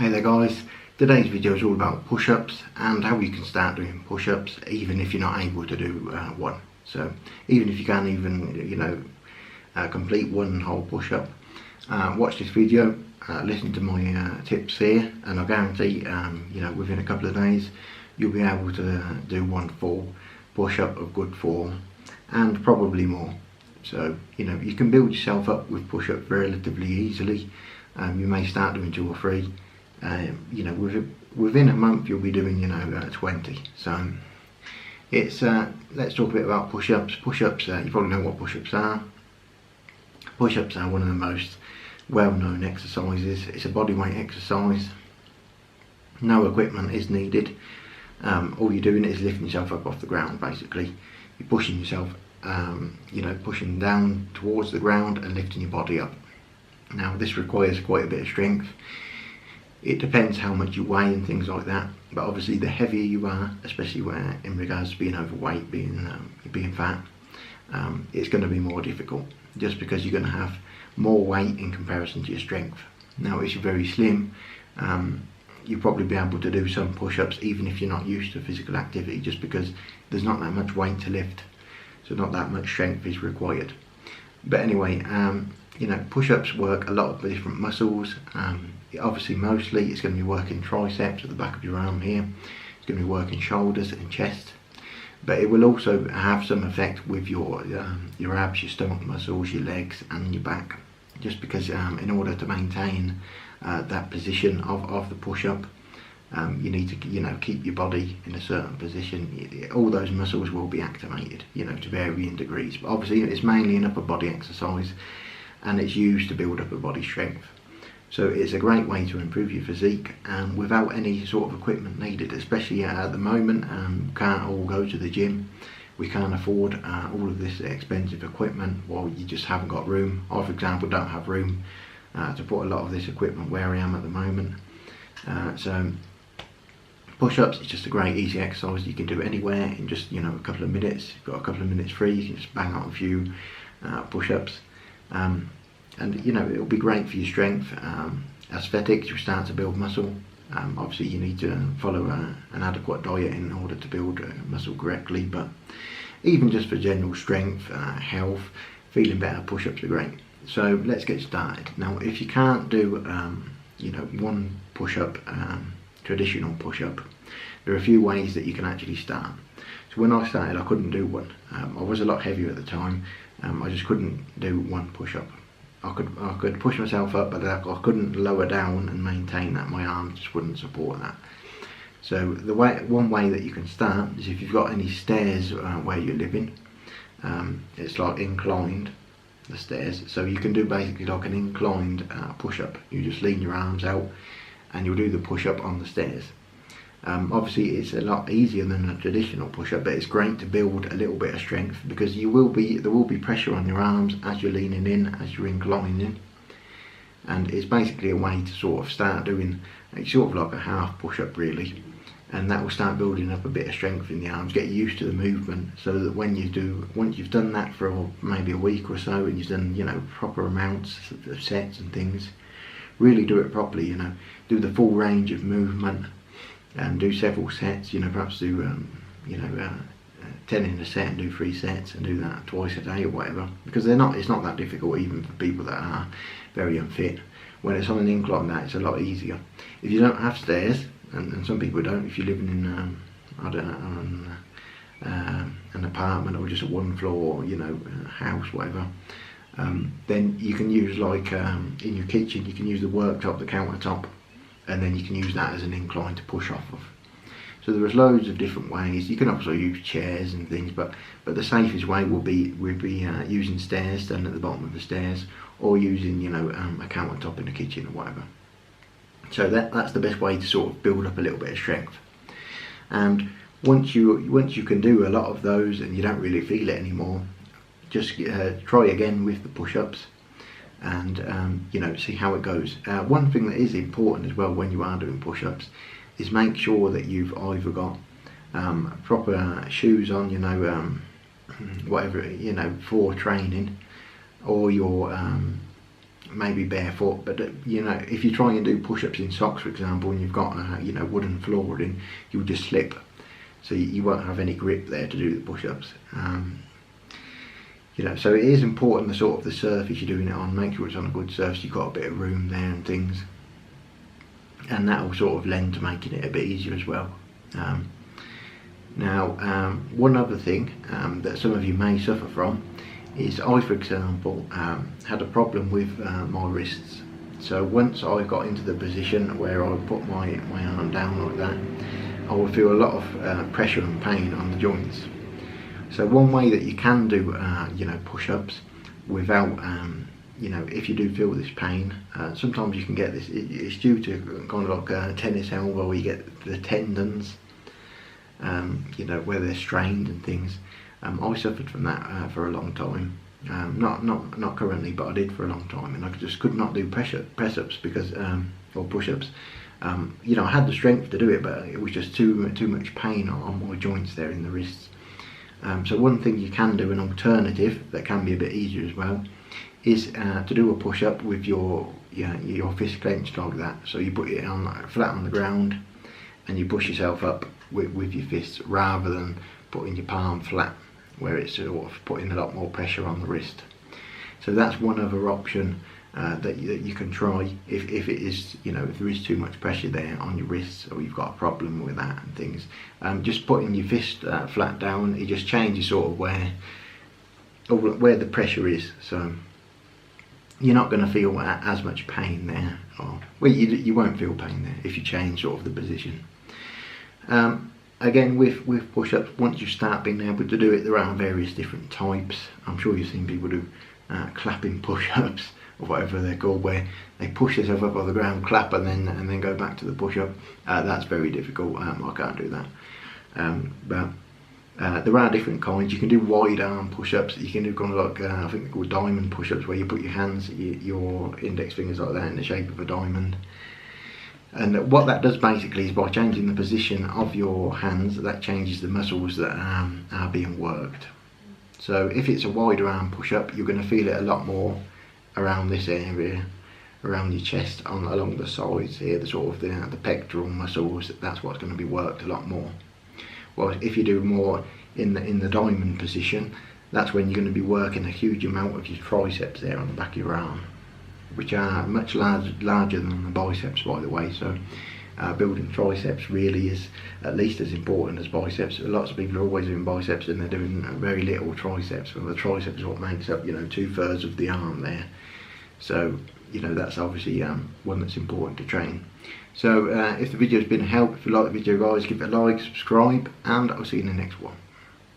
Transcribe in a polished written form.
Hey there guys, today's video is all about push-ups and how you can start doing push-ups even if you're not able to do one. So even if you can't even complete one whole push-up, watch this video, listen to my tips here, and I guarantee within a couple of days you'll be able to do one full push-up of good form and probably more. So you can build yourself up with push-ups relatively easily. You may start doing 2 or 3. Within a month you'll be doing 20. So it's let's talk a bit about push-ups. Push-ups, you probably know what push-ups are. Push-ups are one of the most well-known exercises. It's a bodyweight exercise. No equipment is needed. All you're doing is lifting yourself up off the ground. Basically, you're pushing yourself, pushing down towards the ground and lifting your body up. Now this requires quite a bit of strength. It depends how much you weigh and things like that, but obviously the heavier you are, especially in regards to being overweight, being fat, it's going to be more difficult, just because you're going to have more weight in comparison to your strength. Now if you're very slim, you'll probably be able to do some push-ups even if you're not used to physical activity, just because there's not that much weight to lift, so not that much strength is required. But anyway, push-ups work a lot of different muscles. Obviously mostly it's going to be working triceps at the back of your arm here. It's going to be working shoulders and chest, but it will also have some effect with your abs, your stomach muscles, your legs and your back, just because in order to maintain that position of the push-up, you need to keep your body in a certain position. All those muscles will be activated to varying degrees, but obviously it's mainly an upper body exercise and it's used to build up a body strength. So it's a great way to improve your physique without any sort of equipment needed, especially at the moment. Can't all go to the gym. We can't afford all of this expensive equipment, while you just haven't got room. I, for example, don't have room to put a lot of this equipment where I am at the moment. So push-ups is just a great easy exercise. You can do it anywhere in just a couple of minutes. You've got a couple of minutes free, you can just bang out a few push-ups. And it'll be great for your strength. Aesthetics, you'll start to build muscle. Obviously you need to follow an adequate diet in order to build muscle correctly, but even just for general strength, health, feeling better, push-ups are great. So let's get started. Now if you can't do one push-up, traditional push-up, there are a few ways that you can actually start. So when I started, I couldn't do one. I was a lot heavier at the time. I just couldn't do one push-up. I could push myself up, but I couldn't lower down and maintain that. My arms just wouldn't support that. So one way that you can start is if you've got any stairs where you're living. It's like inclined, the stairs. So you can do basically like an inclined push-up. You just lean your arms out and you'll do the push-up on the stairs. Obviously it's a lot easier than a traditional push-up, but it's great to build a little bit of strength, because there will be pressure on your arms as you're leaning in, as you're inclining, and it's basically a way to sort of start doing sort of like a half push-up really, and that will start building up a bit of strength in the arms, get used to the movement, so that once you've done that for maybe a week or so, and you've done proper amounts of sets and things, really do it properly, do the full range of movement. Do several sets, perhaps do 10 in a set and do 3 sets, and do that twice a day or whatever, because it's not that difficult even for people that are very unfit. When it's on an incline, it's a lot easier. If you don't have stairs, and some people don't, if you're living in an apartment or just a one floor house, whatever, then you can use in your kitchen, you can use the worktop, the countertop, and then you can use that as an incline to push off of. So there's loads of different ways. You can also use chairs and things, but the safest way will be using stairs, standing at the bottom of the stairs, or using a countertop in the kitchen or whatever. So that's the best way to sort of build up a little bit of strength. And once you can do a lot of those and you don't really feel it anymore, just try again with the push-ups. And see how it goes. One thing that is important as well when you are doing push-ups is make sure that you've either got proper shoes on, whatever, for training, or you're maybe barefoot, but you know, if you try and do push-ups in socks, for example, and you've got you know, wooden flooring, you'll just slip, so you won't have any grip there to do the push-ups. You know, so it is important, the sort of the surface you're doing it on, make sure it's on a good surface, you've got a bit of room there and things, and that will sort of lend to making it a bit easier as well. Now, one other thing that some of you may suffer from is, I, for example, had a problem with my wrists. So once I got into the position where I would put my arm down like that, I would feel a lot of pressure and pain on the joints. So one way that you can do, you know, push-ups without, you know, if you do feel this pain, sometimes you can get this, it's due to kind of like a tennis elbow, where you get the tendons, you know, where they're strained and things. I suffered from that for a long time. Not currently, but I did for a long time, and I just could not do press-ups because, or push-ups. You know, I had the strength to do it, but it was just too much pain on my joints there in the wrists. So one thing you can do, an alternative that can be a bit easier as well, is to do a push-up with your fist clenched like that. So you put it on flat on the ground, and you push yourself up with your fists, rather than putting your palm flat, where it's sort of putting a lot more pressure on the wrist. So that's one other option that you can try if it is, you know, if there is too much pressure there on your wrists, or you've got a problem with that and things. Just putting your fist flat down, it just changes sort of where the pressure is. So you're not going to feel as much pain there, or well, you won't feel pain there if you change sort of the position. Again, with push-ups, once you start being able to do it, there are various different types. I'm sure you've seen people do clapping push-ups, or whatever they're called, where they push themselves up off the ground, clap, and then go back to the push-up. That's very difficult. I can't do that. But there are different kinds. You can do wide arm push-ups. You can do kind of like I think they're called diamond push-ups, where you put your hands, your index fingers like that in the shape of a diamond. And what that does basically is, by changing the position of your hands, that changes the muscles that are being worked. So if it's a wider arm push-up, you're going to feel it a lot more around this area, around your chest, along the sides here, the sort of the pectoral muscles. That's what's going to be worked a lot more. Well, if you do more in the diamond position, that's when you're going to be working a huge amount of your triceps there on the back of your arm, which are much larger than the biceps, by the way. So building triceps really is at least as important as biceps. Lots of people are always doing biceps and they're doing very little triceps, and the triceps is what makes up, you know, 2/3 of the arm there. So, you know, that's obviously one that's important to train. So if the video's been a help, if you like the video, guys, give it a like, subscribe, and I'll see you in the next one.